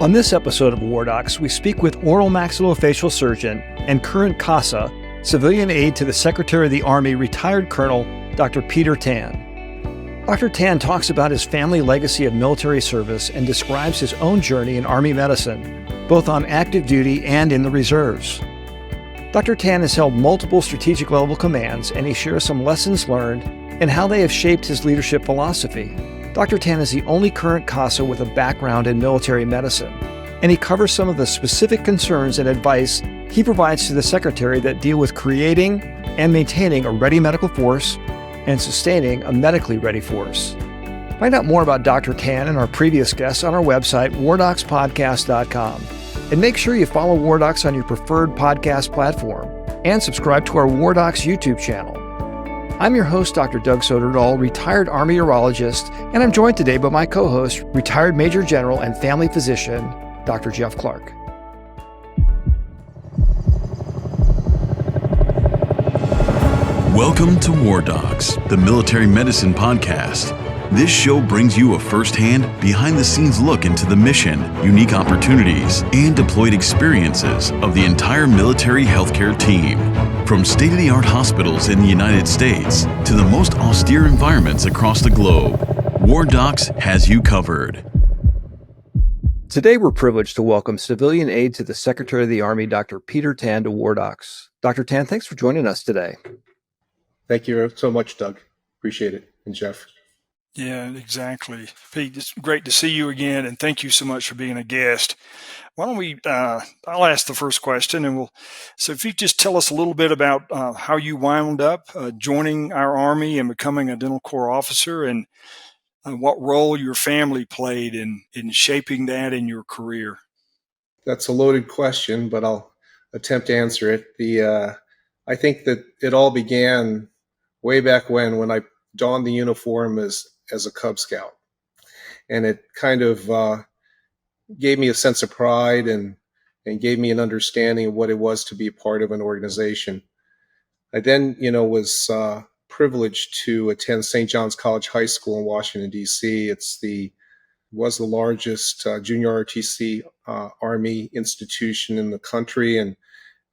On this episode of War Docs, we speak with oral maxillofacial surgeon and current CASA, Civilian Aide to the Secretary of the Army, retired Colonel Dr. Peter Tan. Dr. Tan talks about his family legacy of military service and describes his own journey in Army medicine, both on active duty and in the reserves. Dr. Tan has held multiple strategic level commands, and he shares some lessons learned and how they have shaped his leadership philosophy. Dr. Tan is the only current CASA with a background in military medicine, and he covers some of the specific concerns and advice he provides to the Secretary that deal with creating and maintaining a ready medical force and sustaining a medically ready force. Find out more about Dr. Tan and our previous guests on our website, wardocspodcast.com. And make sure you follow War Docs on your preferred podcast platform and subscribe to our War Docs YouTube channel. I'm your host, Dr. Doug Soderdahl, retired Army urologist, and I'm joined today by my co-host, retired Major General and family physician, Dr. Jeff Clark. Welcome to War Docs, the military medicine podcast. This show brings you a first-hand, behind-the-scenes look into the mission, unique opportunities, and deployed experiences of the entire military healthcare team. From state-of-the-art hospitals in the United States to the most austere environments across the globe, War Docs has you covered. Today, we're privileged to welcome Civilian Aide to the Secretary of the Army, Dr. Peter Tan, to War Docs. Dr. Tan, thanks for joining us today. Thank you so much, Doug. Appreciate it. And Jeff. Yeah, exactly. Pete, it's great to see you again, and thank you so much for being a guest. Why don't we, I'll ask the first question, and so if you just tell us a little bit about how you wound up joining our Army and becoming a dental corps officer, and what role your family played in shaping that in your career. That's a loaded question, but I'll attempt to answer it. I think that it all began way back when I donned the uniform as a Cub Scout. And it kind of gave me a sense of pride and gave me an understanding of what it was to be a part of an organization. I then, was privileged to attend St. John's College High School in Washington, D.C. Was the largest junior ROTC Army institution in the country, and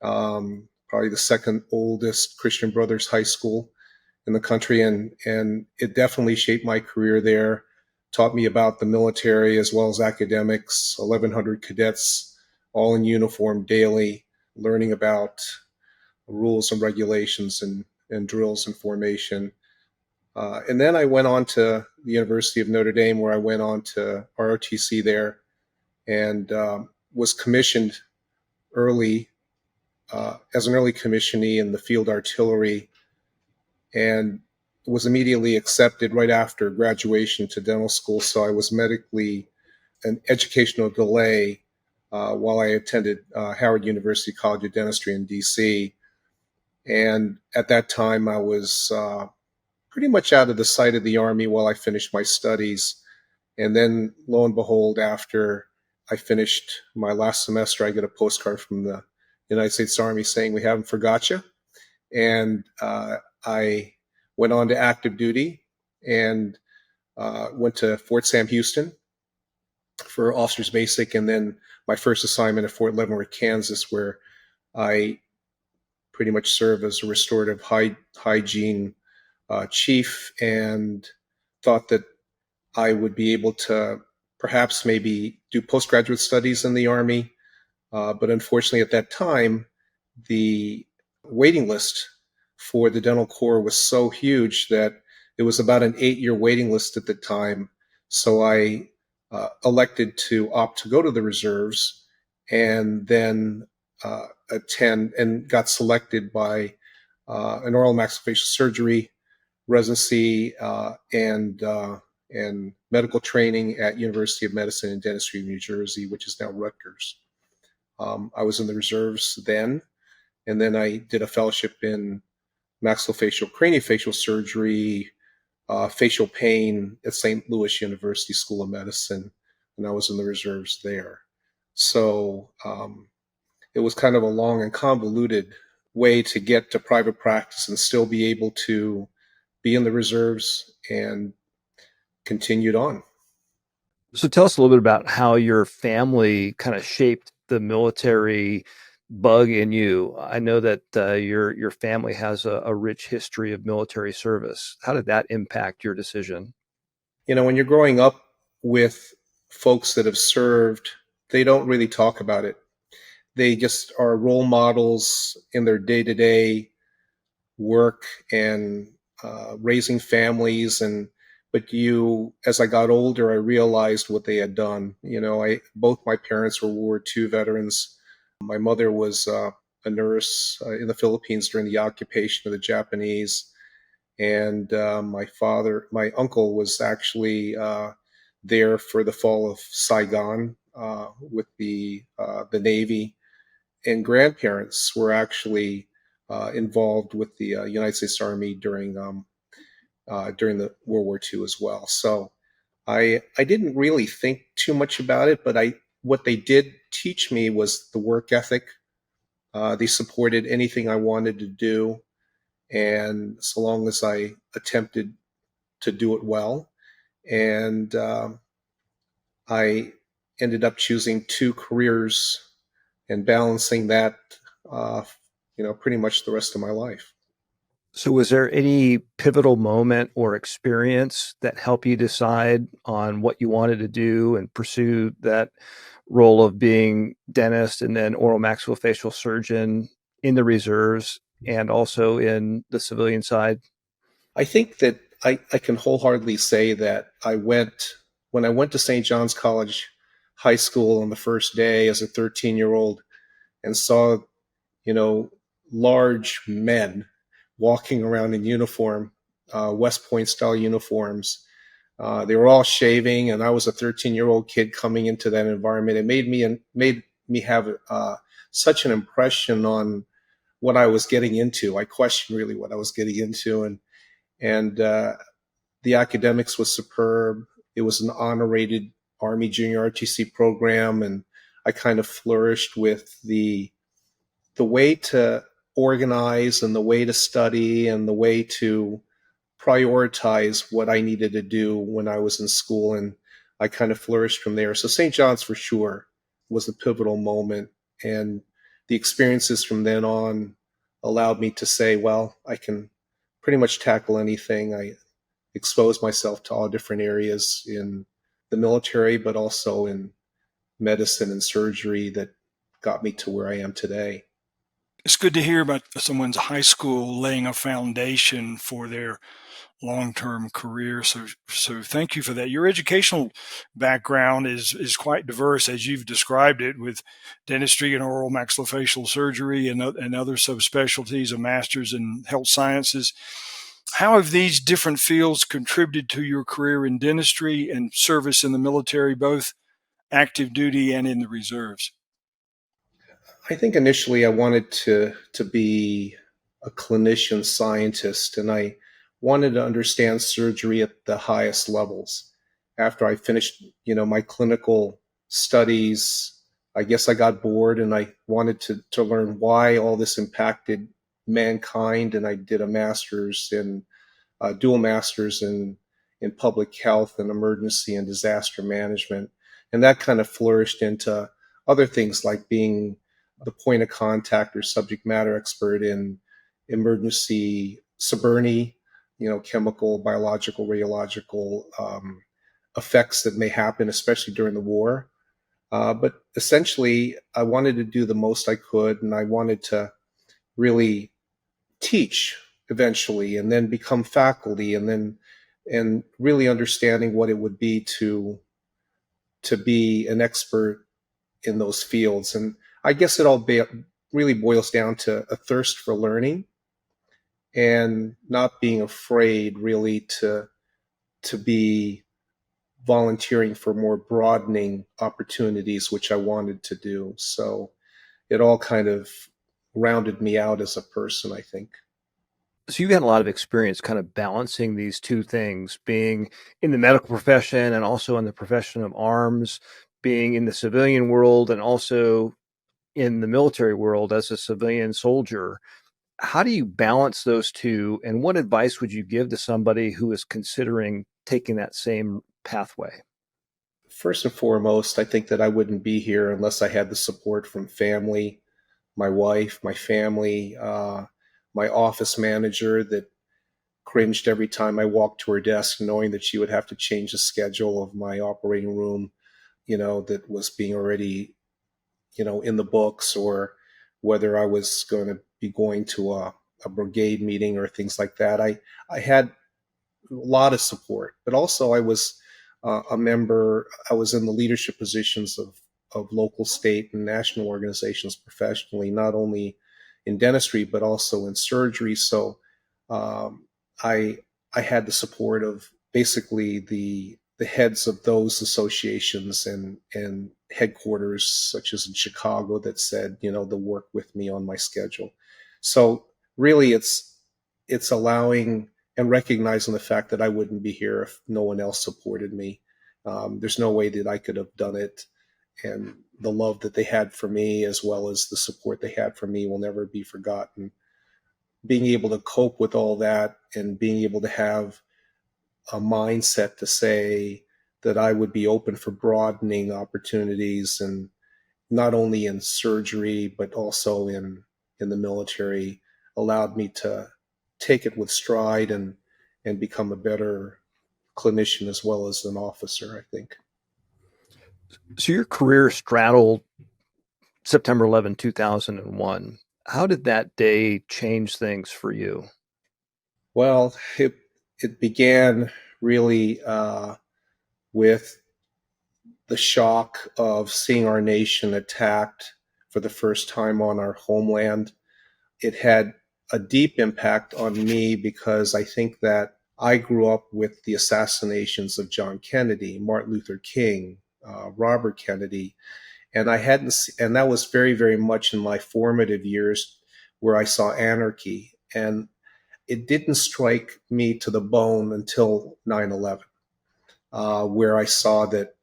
probably the second oldest Christian Brothers high school in the country. And it definitely shaped my career there, taught me about the military as well as academics, 1,100 cadets, all in uniform daily, learning about rules and regulations and drills and formation. And then I went on to the University of Notre Dame, where I went on to ROTC there and was commissioned early as an early commissionee in the field artillery, and was immediately accepted right after graduation to dental school. So I was medically an educational delay while I attended Howard University College of Dentistry in DC. And at that time, I was pretty much out of the sight of the Army while I finished my studies. And then, lo and behold, after I finished my last semester, I get a postcard from the United States Army saying, "We haven't forgot you." And I went on to active duty and went to Fort Sam Houston for officer's basic, and then my first assignment at Fort Leavenworth, Kansas, where I pretty much served as a restorative hygiene chief, and thought that I would be able to perhaps maybe do postgraduate studies in the Army. But unfortunately, at that time, the waiting list for the dental corps was so huge that it was about an 8-year waiting list at the time. So I elected to opt to go to the reserves, and then attend and got selected by an oral maxillofacial surgery residency and medical training at University of Medicine and Dentistry of New Jersey, which is now Rutgers. I was in the reserves then, and then I did a fellowship in maxillofacial craniofacial surgery, facial pain at St. Louis University School of Medicine, and I was in the reserves there. So it was kind of a long and convoluted way to get to private practice and still be able to be in the reserves, and continued on. So tell us a little bit about how your family kind of shaped the military bug in you. I know that your family has a rich history of military service. How did that impact your decision? When you're growing up with folks that have served, they don't really talk about it. They just are role models in their day to day work and raising families. But as I got older, I realized what they had done. Both my parents were World War II veterans. My mother was a nurse in the Philippines during the occupation of the Japanese, and my uncle was actually there for the fall of Saigon with the Navy, and grandparents were actually involved with the United States Army during the World War II as well. So I didn't really think too much about it, but what they did teach me was the work ethic. They supported anything I wanted to do, and so long as I attempted to do it well. And I ended up choosing two careers and balancing that, uh, pretty much the rest of my life. So was there any pivotal moment or experience that helped you decide on what you wanted to do and pursue that role of being dentist and then oral maxillofacial surgeon in the reserves and also in the civilian side? I think that I can wholeheartedly say that when I went to St. John's College High School on the first day as a 13-year-old and saw, you know, large men walking around in uniform, West Point style uniforms. They were all shaving, and I was a 13-year-old kid coming into that environment. It made me have such an impression on what I was getting into. I questioned really what I was getting into, and the academics was superb. It was an honor-rated Army Junior RTC program, and I kind of flourished with the way to organize and the way to study and the way to prioritize what I needed to do when I was in school. And I kind of flourished from there. So St. John's for sure was a pivotal moment. And the experiences from then on allowed me to say, well, I can pretty much tackle anything. I exposed myself to all different areas in the military, but also in medicine and surgery that got me to where I am today. It's good to hear about someone's high school laying a foundation for their long-term career. So thank you for that. Your educational background is quite diverse, as you've described it, with dentistry and oral maxillofacial surgery and other subspecialties, a master's in health sciences. How have these different fields contributed to your career in dentistry and service in the military, both active duty and in the reserves? I think initially I wanted to be a clinician scientist, and I wanted to understand surgery at the highest levels. After I finished, my clinical studies, I guess I got bored and I wanted to learn why all this impacted mankind, and I did a master's in dual masters in public health and emergency and disaster management, and that kind of flourished into other things like being the point of contact or subject matter expert in emergency SBRNI, chemical, biological, radiological effects that may happen, especially during the war. But essentially, I wanted to do the most I could, and I wanted to really teach eventually, and then become faculty, and really understanding what it would be to be an expert in those fields. And I guess really boils down to a thirst for learning and not being afraid really to be volunteering for more broadening opportunities, which I wanted to do. So it all kind of rounded me out as a person, I think. So you've had a lot of experience kind of balancing these two things, being in the medical profession and also in the profession of arms, being in the civilian world and also in the military world as a civilian soldier. How do you balance those two? And what advice would you give to somebody who is considering taking that same pathway? First and foremost, I think that I wouldn't be here unless I had the support from family, my wife, my family, my office manager that cringed every time I walked to her desk, knowing that she would have to change the schedule of my operating room, that was being already, in the books, or whether I was going to be going to a brigade meeting or things like that. I had a lot of support, but also I was a member. I was in the leadership positions of local, state, and national organizations professionally, not only in dentistry but also in surgery. So um, I I had the support of basically the heads of those associations and headquarters, such as in Chicago, that said, they'll work with me on my schedule. So really, it's allowing and recognizing the fact that I wouldn't be here if no one else supported me. There's no way that I could have done it. And the love that they had for me, as well as the support they had for me, will never be forgotten. Being able to cope with all that and being able to have a mindset to say that I would be open for broadening opportunities, and not only in surgery but also in the military, allowed me to take it with stride and become a better clinician as well as an officer, I think. So your career straddled September 11, 2001. How did that day change things for you? Well, it began really with the shock of seeing our nation attacked for the first time on our homeland. It had a deep impact on me because I think that I grew up with the assassinations of John Kennedy, Martin Luther King, Robert Kennedy, and I hadn't, and that was very, very much in my formative years where I saw anarchy, and it didn't strike me to the bone until 9/11, where I saw that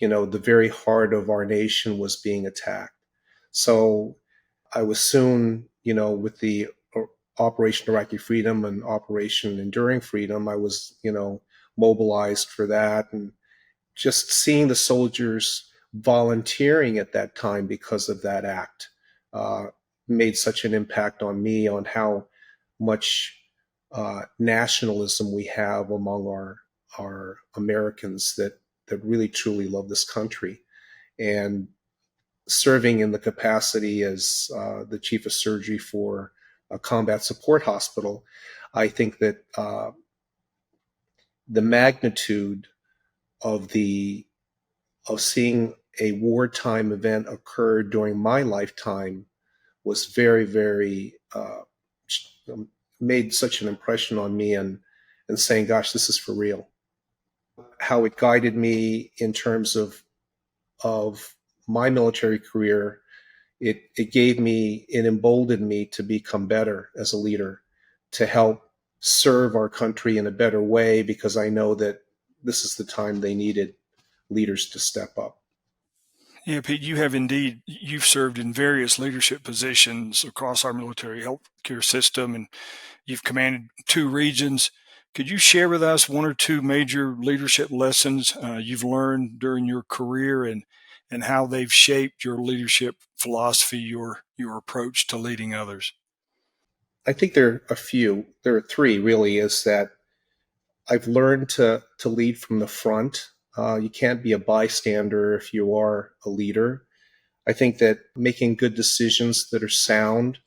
the very heart of our nation was being attacked. So I was soon, with the Operation Iraqi Freedom and Operation Enduring Freedom, I was, mobilized for that. And just seeing the soldiers volunteering at that time because of that act uh, made such an impact on me, on how much nationalism we have among our Americans that really truly love this country. And serving in the capacity as the chief of surgery for a combat support hospital, I think that the magnitude of the of seeing a wartime event occur during my lifetime was very, very made such an impression on me, and saying, "Gosh, this is for real." How it guided me in terms of my military career, it emboldened me to become better as a leader, to help serve our country in a better way, because I know that this is the time they needed leaders to step up. Yeah, Pete, you've served in various leadership positions across our military healthcare system, and you've commanded 2 regions. Could you share with us 1 or 2 major leadership lessons you've learned during your career, and how they've shaped your leadership philosophy, your approach to leading others? I think there are a few. There are three really. Is that I've learned to lead from the front. You can't be a bystander if you are a leader. I think that making good decisions that are sound,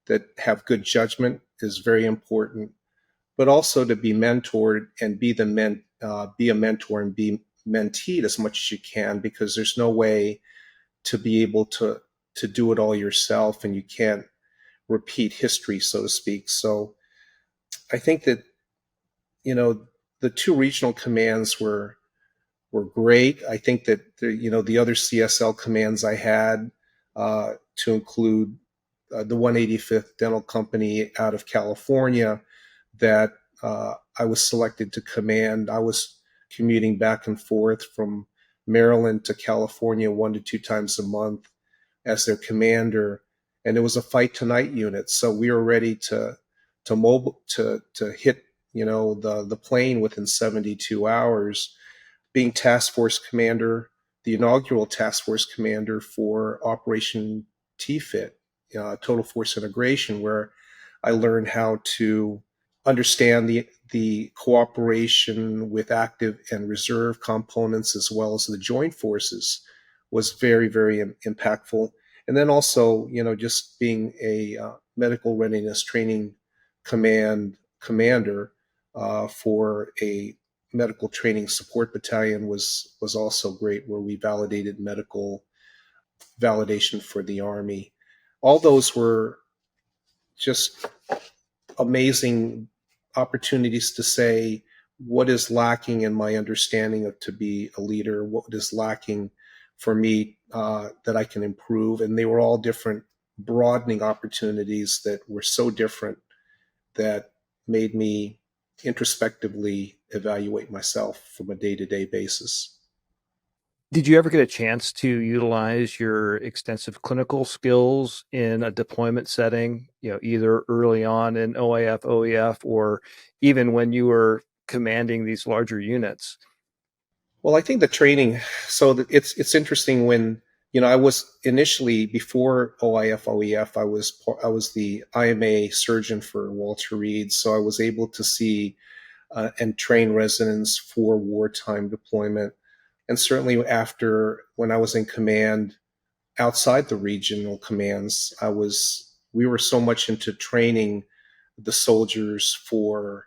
that have good judgment, is very important. But also to be mentored and be a mentor and be menteed as much as you can, because there's no way to be able to do it all yourself, and you can't repeat history, so to speak. So I think that the 2 regional commands were great. I think that the other CSL commands I had, to include the 185th Dental Company out of California, that I was selected to command. I was commuting back and forth from Maryland to California 1 to 2 times a month as their commander, and it was a fight tonight unit. So we were ready to hit the plane within 72 hours. being task force commander, the inaugural task force commander for Operation TFIT, Total Force Integration, where I learned how to understand the cooperation with active and reserve components as well as the joint forces was very, very impactful. And then also, just being a medical readiness training commander for a medical training support battalion was also great, where we validated medical validation for the Army. All those were just amazing opportunities to say what is lacking in my understanding of to be a leader, what is lacking for me that I can improve. And they were all different broadening opportunities that were so different that made me introspectively evaluate myself from a day-to-day basis. Did you ever get a chance to utilize your extensive clinical skills in a deployment setting, either early on in OIF, OEF, or even when you were commanding these larger units? Well, I think the training, so it's interesting when, I was initially, before OIF, OEF, I was the IMA surgeon for Walter Reed. So I was able to see and train residents for wartime deployment. And certainly after, when I was in command outside the regional commands, we were so much into training the soldiers for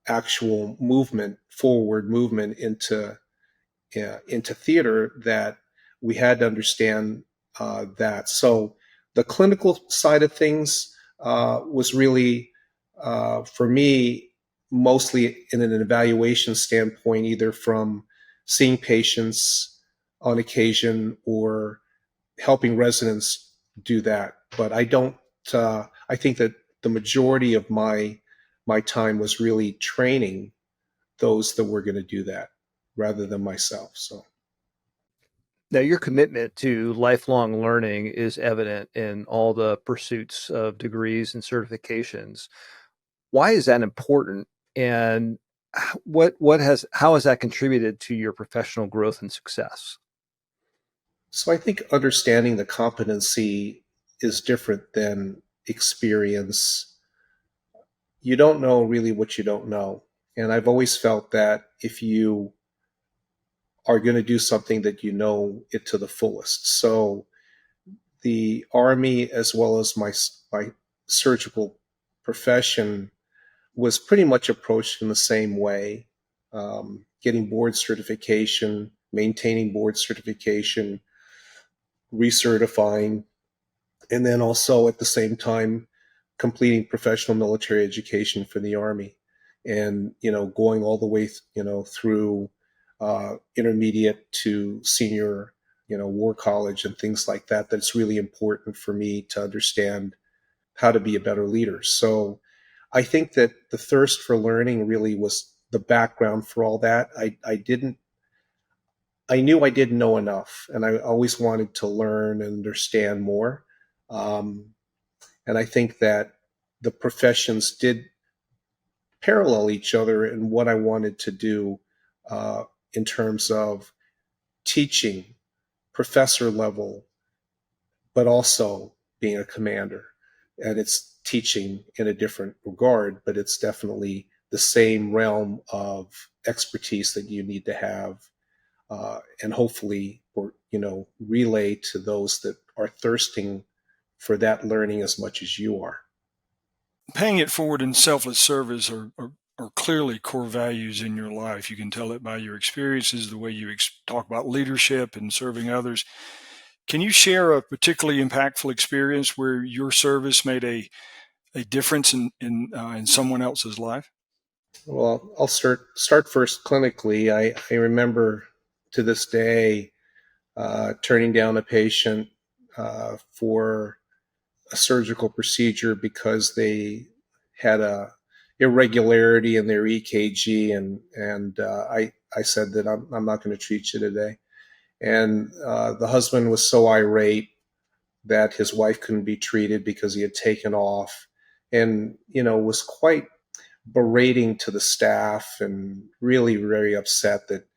actual movement, forward movement into theater, that we had to understand that. So the clinical side of things was really, for me, mostly in an evaluation standpoint, either from seeing patients on occasion or helping residents do that. But I think that the majority of my time was really training those that were going to do that rather than myself. So. Now, your commitment to lifelong learning is evident in all the pursuits of degrees and certifications. Why is that important? And how has that contributed to your professional growth and success? So I think understanding the competency is different than experience. You don't know really what you don't know. And I've always felt that if you are going to do something, that you know it to the fullest. So the Army, as well as my surgical profession, was pretty much approached in the same way. Getting board certification, maintaining board certification, recertifying, and then also at the same time completing professional military education for the Army, and going all the way through intermediate to senior war college and things like that. That's really important for me to understand how to be a better leader. So I think that the thirst for learning really was the background for all that. I knew I didn't know enough, and I always wanted to learn and understand more. And I think that the professions did parallel each other in what I wanted to do in terms of teaching, professor level, but also being a commander. And it's teaching in a different regard, but it's definitely the same realm of expertise that you need to have, and hopefully, relay to those that are thirsting for that learning as much as you are. Paying it forward and selfless service are clearly core values in your life. You can tell it by your experiences, the way you talk about leadership and serving others. Can you share a particularly impactful experience where your service made a difference in someone else's life? Well, I'll start first clinically. I remember to this day turning down a patient for a surgical procedure because they had a irregularity in their EKG, and I said that I'm not going to treat you today. And the husband was so irate that his wife couldn't be treated because he had taken off, and was quite berating to the staff and really very upset that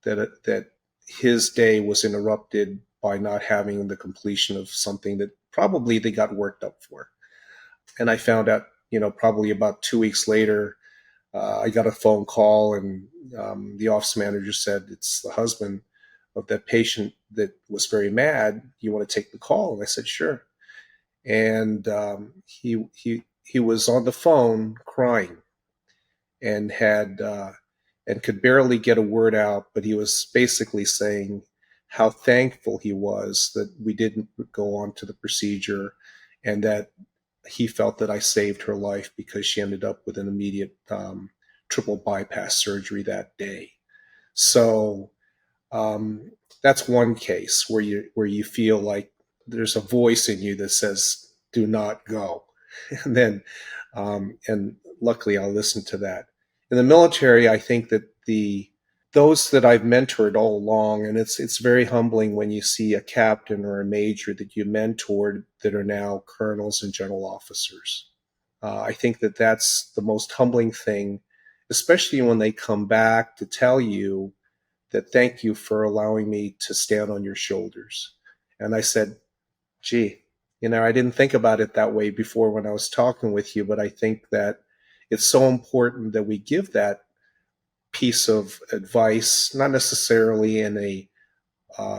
that his day was interrupted by not having the completion of something that probably they got worked up for. And I found out, probably about 2 weeks later, I got a phone call, and the office manager said, "It's the husband of that patient that was very mad. You want to take the call?" And I said, "Sure." And he was on the phone crying, and and could barely get a word out, but he was basically saying how thankful he was that we didn't go on to the procedure, and that he felt that I saved her life because she ended up with an immediate triple bypass surgery that day. So that's one case where you feel like there's a voice in you that says, "Do not go," and then and luckily I'll listen to that. In the military, I think that those that I've mentored all along, and it's very humbling when you see a captain or a major that you mentored that are now colonels and general officers. I think that that's the most humbling thing, especially when they come back to tell you that, "Thank you for allowing me to stand on your shoulders." And I said, "Gee, I didn't think about it that way before when I was talking with you, but I think that it's so important that we give that piece of advice, not necessarily in a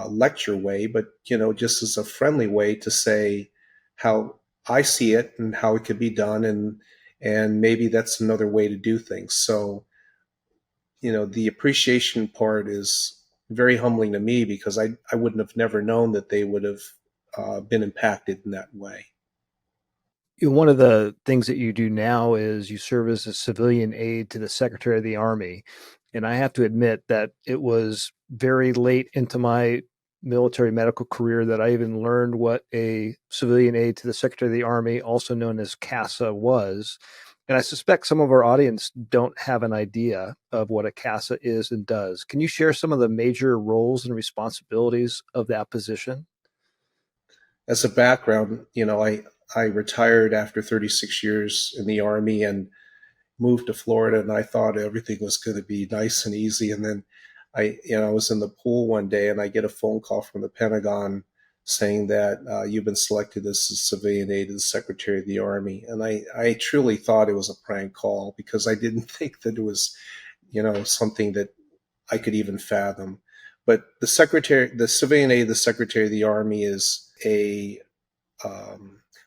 lecture way, but just as a friendly way to say how I see it and how it could be done, and maybe that's another way to do things." So, the appreciation part is very humbling to me, because I wouldn't have never known that they would have been impacted in that way. One of the things that you do now is you serve as a civilian aide to the Secretary of the Army. And I have to admit that it was very late into my military medical career that I even learned what a civilian aide to the Secretary of the Army, also known as CASA, was. And I suspect some of our audience don't have an idea of what a CASA is and does. Can you share some of the major roles and responsibilities of that position? As a background, I retired after 36 years in the Army and moved to Florida, and I thought everything was going to be nice and easy. And then I was in the pool one day, and I get a phone call from the Pentagon saying that you've been selected as a civilian aide to the Secretary of the Army. And I truly thought it was a prank call, because I didn't think that it was, something that I could even fathom. But the civilian aide, the Secretary of the Army, is a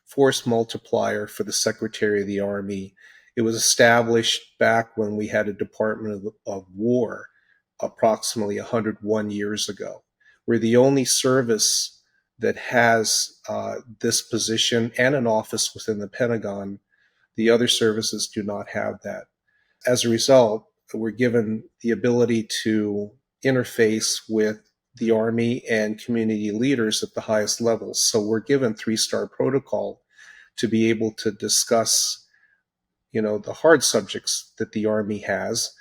force multiplier for the Secretary of the Army. It was established back when we had a Department of War, approximately 101 years ago. We're the only service that has this position and an office within the Pentagon. The other services do not have that. As a result, we're given the ability to interface with the Army and community leaders at the highest levels. So we're given 3-star protocol to be able to discuss, the hard subjects that the Army has.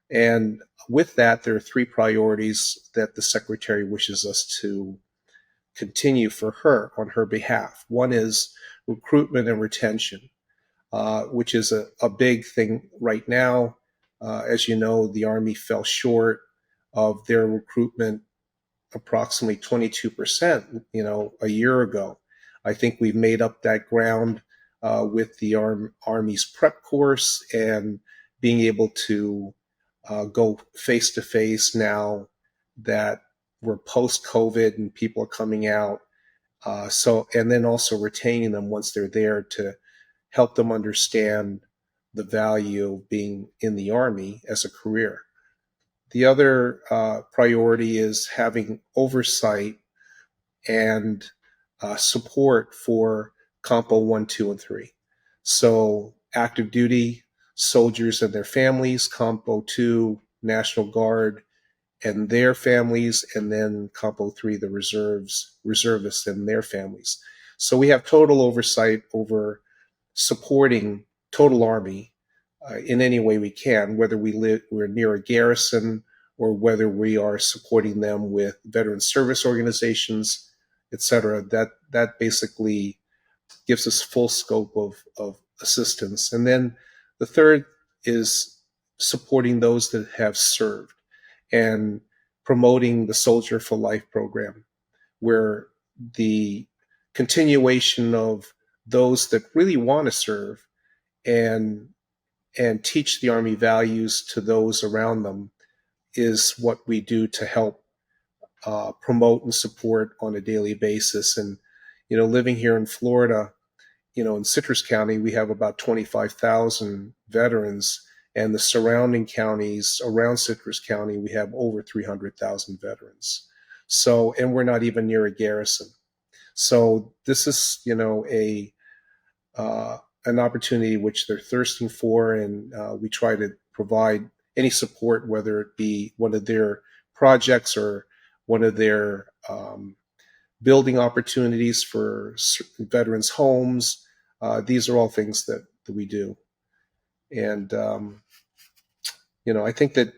And with that, there are 3 priorities that the Secretary wishes us to continue for her on her behalf. One is recruitment and retention, which is a big thing right now. As you know, the Army fell short of their recruitment approximately 22%, a year ago. I think we've made up that ground with the Army's prep course, and being able to go face to face now that we're post COVID and people are coming out. And then also retaining them once they're there, to help them understand the value of being in the Army as a career. The other priority is having oversight and support for Compo 1, 2, and 3. So active duty soldiers and their families, Compo 2, National Guard and their families, and then Compo 3, the reservists and their families. So we have total oversight over supporting total Army in any way we can, whether we're near a garrison, or whether we are supporting them with veteran service organizations, et cetera. That basically gives us full scope of assistance. And then the third is supporting those that have served. And promoting the Soldier for Life program, where the continuation of those that really want to serve and teach the Army values to those around them is what we do to help promote and support on a daily basis. And, living here in Florida, in Citrus County, we have about 25,000 veterans, and the surrounding counties around Citrus County, we have over 300,000 veterans. So, and we're not even near a garrison. So this is, an opportunity which they're thirsting for, and we try to provide any support, whether it be one of their projects or one of their building opportunities for veterans' homes. These are all things that we do. And, I think that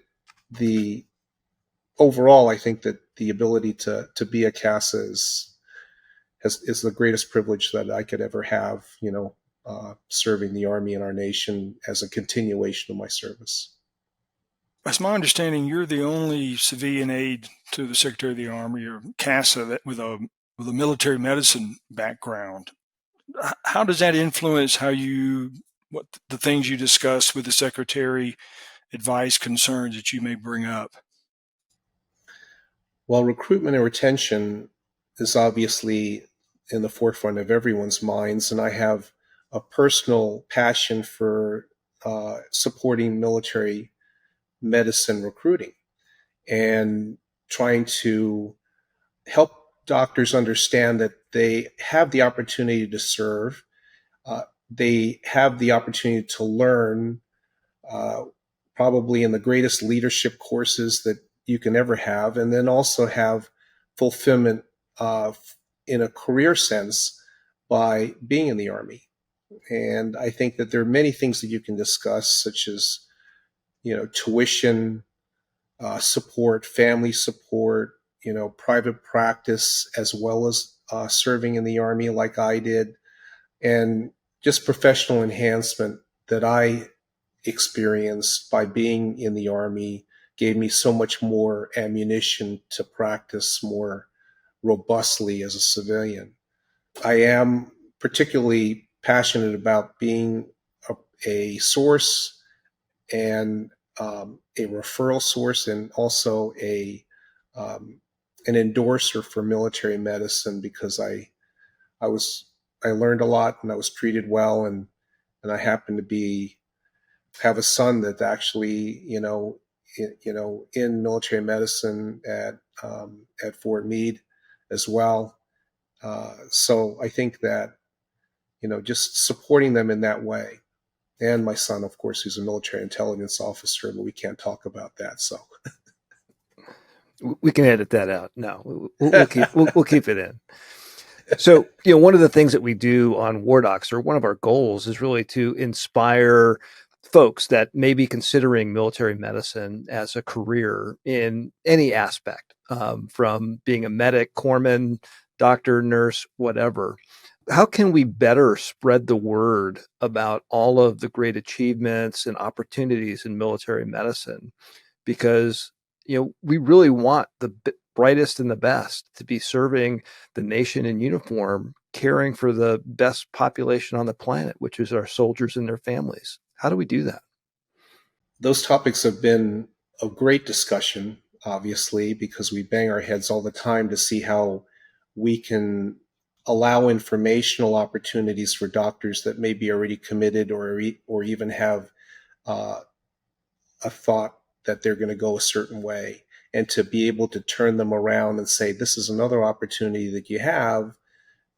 I think that the ability to be a CASA is the greatest privilege that I could ever have, serving the Army and our nation as a continuation of my service. As my understanding, you're the only civilian aide to the Secretary of the Army, or CASA, with a military medicine background. How does that influence what the things you discuss with the Secretary, advice, concerns that you may bring up? Well, recruitment and retention is obviously in the forefront of everyone's minds, and I have a personal passion for supporting military medicine recruiting and trying to help doctors understand that they have the opportunity to serve. They have the opportunity to learn, probably in the greatest leadership courses that you can ever have, and then also have fulfillment in a career sense by being in the Army. And I think that there are many things that you can discuss, such as, tuition, support, family support, private practice, as well as serving in the Army like I did, and just professional enhancement that I experienced by being in the Army gave me so much more ammunition to practice more robustly as a civilian. I am particularly passionate about being a source and a referral source, and also an endorser for military medicine, because I learned a lot and I was treated well, and I happen to have a son that actually in military medicine at Fort Meade as well. So I think that just supporting them in that way. And my son, of course, who's a military intelligence officer, but we can't talk about that. So we can edit that out. No, we'll keep it in. So, one of the things that we do on War Docs, or one of our goals, is really to inspire folks that may be considering military medicine as a career in any aspect, from being a medic, corpsman, doctor, nurse, whatever. How can we better spread the word about all of the great achievements and opportunities in military medicine? Because, we really want the brightest and the best to be serving the nation in uniform, caring for the best population on the planet, which is our soldiers and their families. How do we do that? Those topics have been a great discussion, obviously, because we bang our heads all the time to see how we can allow informational opportunities for doctors that may be already committed or even have a thought that they're going to go a certain way, and to be able to turn them around and say, this is another opportunity that you have.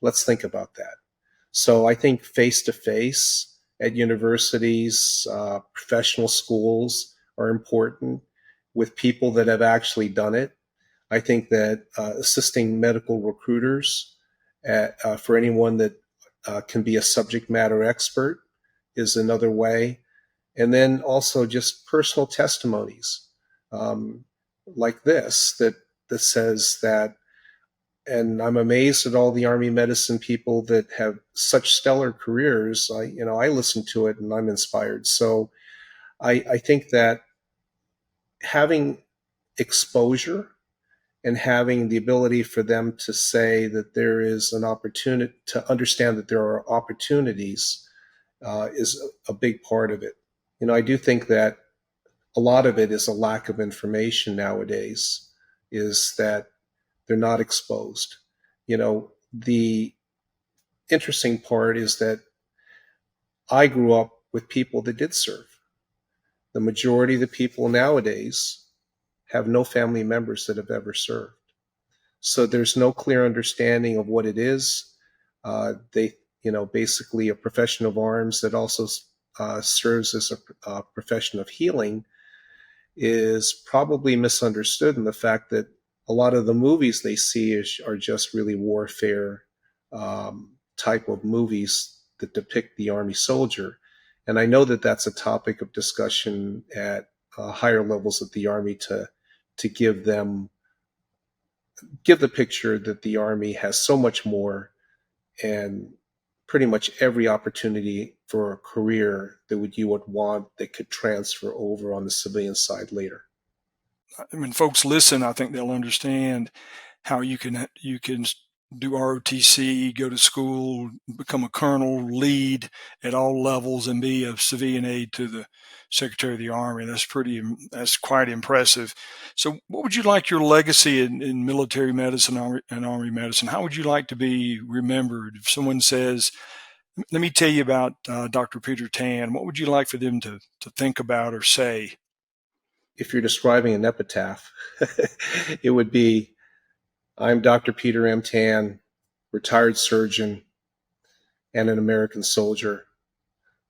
Let's think about that. So I think face-to-face at universities, professional schools are important with people that have actually done it. I think that assisting medical recruiters for anyone that can be a subject matter expert is another way. And then also just personal testimonies like this that says that, and I'm amazed at all the Army medicine people that have such stellar careers. I listen to it and I'm inspired. So I think that having exposure and having the ability for them to say that there is an opportunity, to understand that there are opportunities, is a big part of it. I do think that a lot of it is a lack of information nowadays, is that they're not exposed. The interesting part is that I grew up with people that did serve. The majority of the people nowadays have no family members that have ever served. So there's no clear understanding of what it is. Basically a profession of arms that also serves as a profession of healing is probably misunderstood in the fact that a lot of the movies they see are just really warfare type of movies that depict the Army soldier. And I know that that's a topic of discussion at higher levels of the Army to give the picture that the Army has so much more and pretty much every opportunity for a career that you would want that could transfer over on the civilian side later. When folks listen, I think they'll understand how you can do ROTC, go to school, become a colonel, lead at all levels, and be a civilian aide to the Secretary of the Army. That's quite impressive. So what would you like your legacy in military medicine and Army medicine? How would you like to be remembered? If someone says, let me tell you about Dr. Peter Tan, what would you like for them to think about or say? If you're describing an epitaph, it would be, I'm Dr. Peter M. Tan, retired surgeon and an American soldier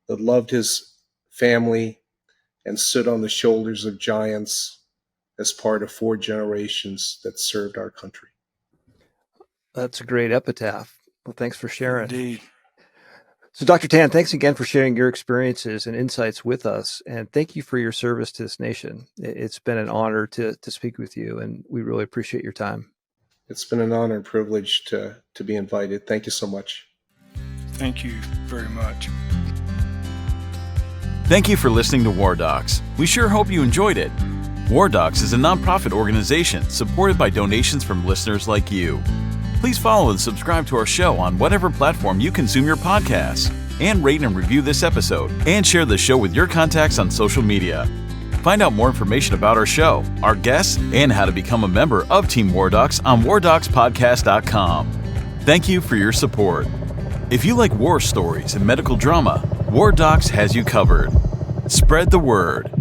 that loved his family and stood on the shoulders of giants as part of 4 generations that served our country. That's a great epitaph. Well, thanks for sharing. Indeed. So, Dr. Tan, thanks again for sharing your experiences and insights with us. And thank you for your service to this nation. It's been an honor to speak with you, and we really appreciate your time. It's been an honor and privilege to be invited. Thank you so much. Thank you very much. Thank you for listening to War Docs. We sure hope you enjoyed it. War Docs is a nonprofit organization supported by donations from listeners like you. Please follow and subscribe to our show on whatever platform you consume your podcasts, and rate and review this episode, and share the show with your contacts on social media. Find out more information about our show, our guests, and how to become a member of Team War Docs on wardocspodcast.com. Thank you for your support. If you like war stories and medical drama, War Docs has you covered. Spread the word.